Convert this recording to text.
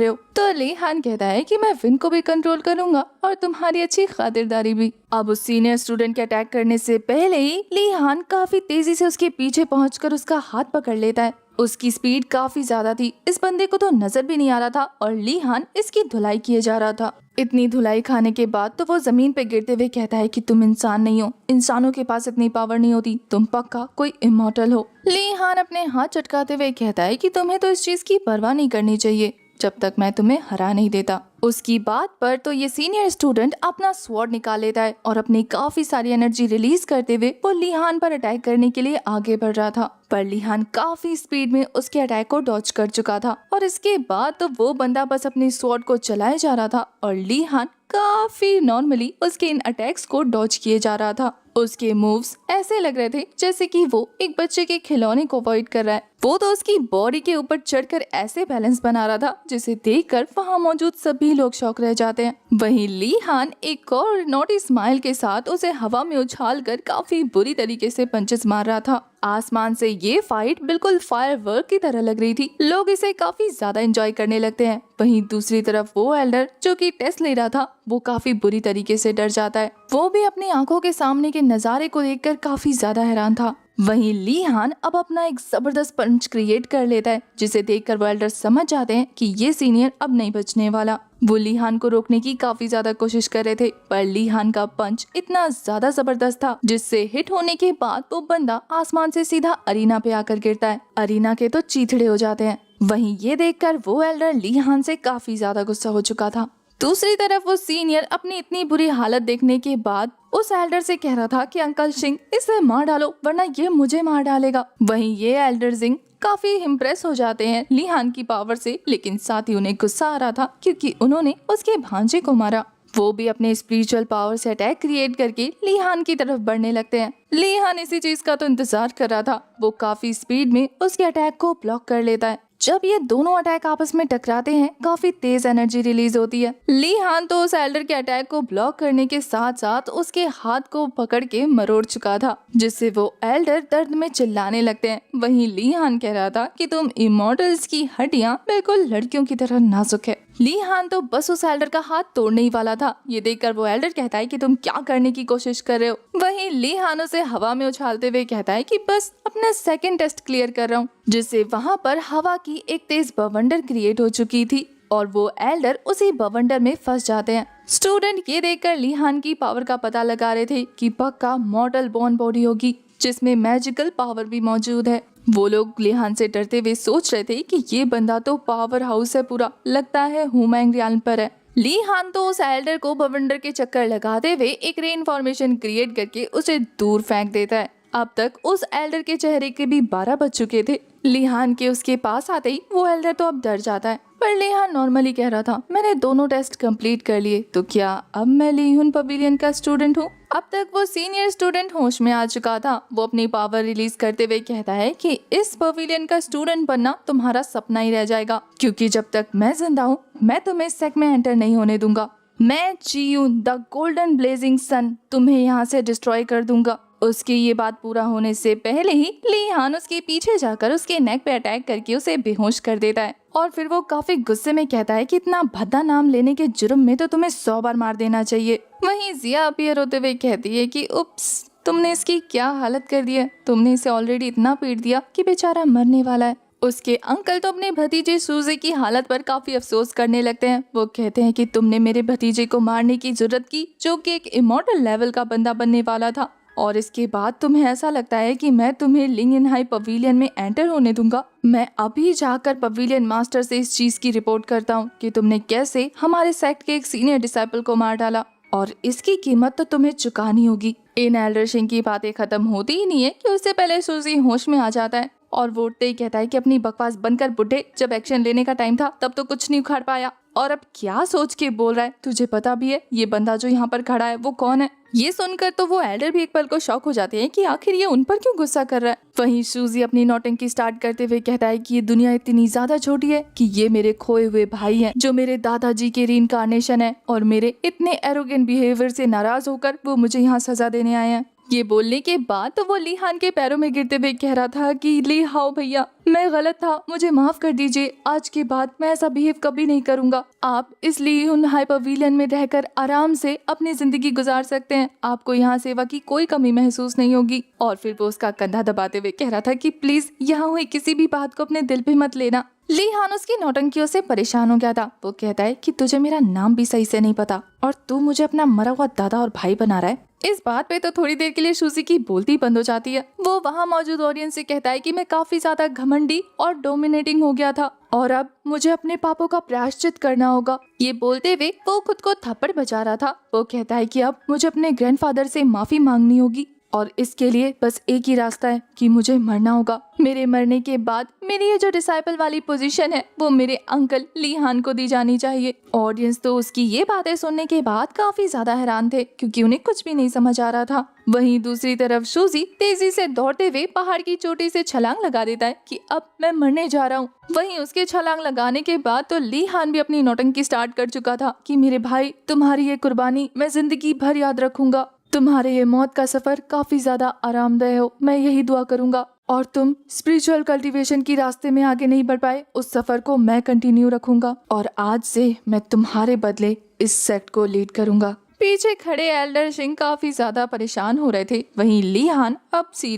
रहे हो। तो ली हान कहता है कि मैं विन को भी कंट्रोल करूंगा और तुम्हारी अच्छी खातिरदारी भी। अब उस सीनियर स्टूडेंट के अटैक करने से पहले ही ली हान काफी तेजी से उसके पीछे पहुंचकर उसका हाथ पकड़ लेता है। उसकी स्पीड काफी ज्यादा थी, इस बंदे को तो नजर भी नहीं आ रहा था और ली हान इसकी धुलाई किए जा रहा था। इतनी धुलाई खाने के बाद तो वो जमीन पे गिरते हुए कहता है कि तुम इंसान नहीं हो, इंसानों के पास इतनी पावर नहीं होती, तुम पक्का कोई इमॉर्टल हो। ली हान अपने हाथ चटकाते हुए कहता है कि तुम्हें तो इस चीज की परवाह नहीं करनी चाहिए जब तक मैं तुम्हें हरा नहीं देता। उसकी बात पर तो ये सीनियर स्टूडेंट अपना स्वॉर्ड निकाल लेता है और अपनी काफी सारी एनर्जी रिलीज करते हुए वो ली हान पर अटैक करने के लिए आगे बढ़ रहा था। पर ली हान काफी स्पीड में उसके अटैक को डॉज कर चुका था और इसके बाद तो वो बंदा बस अपनी स्वॉर्ड को चलाए जा रहा था और ली हान काफी नॉर्मली उसके इन अटैक्स को डॉज किए जा रहा था। उसके मूव्स ऐसे लग रहे थे जैसे कि वो एक बच्चे के खिलौने को अवॉइड कर रहा है। वो तो उसकी बॉडी के ऊपर चढ़कर ऐसे बैलेंस बना रहा था जिसे देखकर वहाँ मौजूद सभी लोग शॉक रह जाते हैं। वहीं ली हान एक और नॉटी स्माइल के साथ उसे हवा में उछालकर काफी बुरी तरीके से पंचेस मार रहा था। आसमान से ये फाइट बिल्कुल फायरवर्क की तरह लग रही थी, लोग इसे काफी ज्यादा एंजॉय करने लगते हैं। वहीं दूसरी तरफ वो एल्डर जो कि टेस्ट ले रहा था वो काफी बुरी तरीके से डर जाता है। वो भी अपनी आंखों के सामने के नजारे को देखकर काफी ज्यादा हैरान था। वहीं ली हान अब अपना एक जबरदस्त पंच क्रिएट कर लेता है जिसे देखकर वो एल्डर समझ जाते हैं कि ये सीनियर अब नहीं बचने वाला। वो ली हान को रोकने की काफी ज्यादा कोशिश कर रहे थे पर ली हान का पंच इतना ज्यादा जबरदस्त था जिससे हिट होने के बाद वो बंदा आसमान से सीधा अरीना पे आकर गिरता है। अरीना के तो चीथड़े हो जाते हैं। वहीं ये देखकर वो एल्डर ली हान से काफी ज्यादा गुस्सा हो चुका था। दूसरी तरफ वो सीनियर अपनी इतनी बुरी हालत देखने के बाद उस एल्डर से कह रहा था कि अंकल सिंह इसे मार डालो वरना ये मुझे मार डालेगा। वहीं ये एल्डर सिंह काफी इम्प्रेस हो जाते हैं ली हान की पावर से, लेकिन साथ ही उन्हें गुस्सा आ रहा था क्योंकि उन्होंने उसके भांजे को मारा। वो भी अपने स्पिरिचुअल पावर से अटैक क्रिएट करके ली हान की तरफ बढ़ने लगते हैं। ली हान इसी चीज का तो इंतजार कर रहा था। वो काफी स्पीड में उसके अटैक को ब्लॉक कर लेता है। जब ये दोनों अटैक आपस में टकराते हैं काफी तेज एनर्जी रिलीज होती है। ली हान तो उस एल्डर के अटैक को ब्लॉक करने के साथ साथ उसके हाथ को पकड़ के मरोड़ चुका था जिससे वो एल्डर दर्द में चिल्लाने लगते हैं। वहीं ली हान कह रहा था कि तुम इमॉर्टल्स की हड्डियां बिल्कुल लड़कियों की तरह नाजुक है। ली हान तो बस उस एल्डर का हाथ तोड़ने ही वाला था। ये देखकर वो एल्डर कहता है कि तुम क्या करने की कोशिश कर रहे हो। वहीं ली हान उसे हवा में उछालते हुए कहता है कि बस अपना सेकंड टेस्ट क्लियर कर रहा हूँ, जिससे वहाँ पर हवा की एक तेज बवंडर क्रिएट हो चुकी थी और वो एल्डर उसी बवंडर में फंस जाते हैं। स्टूडेंट ये देखकर ली हान की पावर का पता लगा रहे थे कि पक्का मॉर्टल बॉर्न बॉडी होगी जिसमें मैजिकल पावर भी मौजूद है। वो लोग ली हान से डरते हुए सोच रहे थे कि ये बंदा तो पावर हाउस है पूरा, लगता है हुमायूं रियान पर है। ली हान तो उस एल्डर को बवंडर के चक्कर लगाते हुए एक रेन फॉर्मेशन क्रिएट करके उसे दूर फेंक देता है। अब तक उस एल्डर के चेहरे के भी 12 बज चुके थे। ली हान के उसके पास आते ही वो एल्डर तो अब डर जाता है पर ली हान नॉर्मली कह रहा था मैंने दोनों टेस्ट कंप्लीट कर लिए तो क्या अब मैं ली हुन पवेलियन का स्टूडेंट हूँ। अब तक वो सीनियर स्टूडेंट होश में आ चुका था। वो अपनी पावर रिलीज करते हुए कहता है कि इस पवेलियन का स्टूडेंट बनना तुम्हारा सपना ही रह जाएगा क्योंकि जब तक मैं जिंदा हूँ मैं तुम्हें सेक में एंटर नहीं होने दूंगा। मैं चियून द गोल्डन ब्लेजिंग सन तुम्हें यहाँ से डिस्ट्रॉय कर दूंगा। उसकी ये बात पूरा होने से पहले ही ली हान उसके पीछे जाकर उसके नेक पे अटैक करके उसे बेहोश कर देता है और फिर वो काफी गुस्से में कहता है कि इतना भद्दा नाम लेने के जुर्म में तो तुम्हें 100 बार मार देना चाहिए। वहीं जिया अपीयर होते हुए कहती है कि उप्स तुमने इसकी क्या हालत कर दी है, तुमने इसे ऑलरेडी इतना पीट दिया कि बेचारा मरने वाला है। उसके अंकल तो अपने भतीजे सूजी की हालत पर काफी अफसोस करने लगते हैं। वो कहते हैं कि तुमने मेरे भतीजे को मारने की जरूरत की जो कि एक इमॉर्टल लेवल का बंदा बनने वाला था और इसके बाद तुम्हें ऐसा लगता है कि मैं तुम्हें लिंग इन हाई पवेलियन में एंटर होने दूंगा। मैं अभी जाकर पवेलियन मास्टर से इस चीज की रिपोर्ट करता हूँ कि तुमने कैसे हमारे सेक्ट के एक सीनियर डिसाइपल को मार डाला और इसकी कीमत तो तुम्हें चुकानी होगी। इन एल्डर सिंह की बातें खत्म होती ही नहीं है कि उससे पहले सूजी होश में आ जाता है और वो उठते ही कहता है कि अपनी बकवास बनकर बुढ़े, जब एक्शन लेने का टाइम था तब तो कुछ नहीं उखाड़ पाया और अब क्या सोच के बोल रहा है, तुझे पता भी है ये बंदा जो यहाँ पर खड़ा है वो कौन है। ये सुनकर तो वो एल्डर भी एक पल को शॉक हो जाते हैं कि आखिर ये उन पर क्यों गुस्सा कर रहा है। वहीं सूजी अपनी नौटंकी स्टार्ट करते हुए कहता है कि ये दुनिया इतनी ज्यादा छोटी है कि ये मेरे खोए हुए भाई हैं जो मेरे दादाजी के रीइंकार्नेशन है और मेरे इतने एरोगेंट बिहेवियर से नाराज होकर वो मुझे यहाँ सजा देने आए हैं। ये बोलने के बाद तो वो ली हान के पैरों में गिरते हुए कह रहा था कि ली हाओ भैया, मैं गलत था, मुझे माफ कर दीजिए, आज के बाद मैं ऐसा बिहेव कभी नहीं करूंगा। आप इस ली हुन हाइपरविलियन में रहकर आराम से अपनी जिंदगी गुजार सकते हैं, आपको यहाँ सेवा की कोई कमी महसूस नहीं होगी। और फिर वो उसका कंधा दबाते हुए कह रहा था कि प्लीज यहाँ हुई किसी भी बात को अपने दिल पे मत लेना। ली हान उसकी नौटंकियों से परेशान हो गया था। वो कहता है कि तुझे मेरा नाम भी सही से नहीं पता और तू मुझे अपना मरा हुआ दादा और भाई बना रहा है। इस बात पे तो थोड़ी देर के लिए सूजी की बोलती बंद हो जाती है। वो वहाँ मौजूद ऑडियंस से कहता है कि मैं काफी ज्यादा घमंडी और डोमिनेटिंग हो गया था और अब मुझे अपने पापों का प्रायश्चित करना होगा। ये बोलते हुए वो खुद को थप्पड़ बजा रहा था। वो कहता है कि अब मुझे अपने ग्रैंडफादर से माफी मांगनी होगी और इसके लिए बस एक ही रास्ता है कि मुझे मरना होगा। मेरे मरने के बाद मेरी ये जो डिसाइपल वाली पोजीशन है वो मेरे अंकल ली हान को दी जानी चाहिए। ऑडियंस तो उसकी ये बातें सुनने के बाद काफी ज्यादा हैरान थे क्योंकि उन्हें कुछ भी नहीं समझ आ रहा था। वहीं दूसरी तरफ सूजी तेजी से दौड़ते हुए पहाड़ की चोटी से छलांग लगा देता है कि अब मैं मरने जा रहा हूँ। वहीं उसके छलांग लगाने के बाद तो ली हान भी अपनी नौटंकी स्टार्ट कर चुका था कि मेरे भाई, तुम्हारी ये कुर्बानी मैं जिंदगी भर याद रखूंगा। तुम्हारे ये मौत का सफर काफी ज्यादा आरामदायक हो, मैं यही दुआ करूंगा। और तुम स्पिरिचुअल कल्टीवेशन की रास्ते में आगे नहीं बढ़ पाए, उस सफर को मैं कंटिन्यू रखूंगा और आज से मैं तुम्हारे बदले इस सेक्ट को लीड करूंगा। पीछे खड़े एल्डर सिंह काफी ज्यादा परेशान हो रहे थे। वहीं ली हान अब सीरियस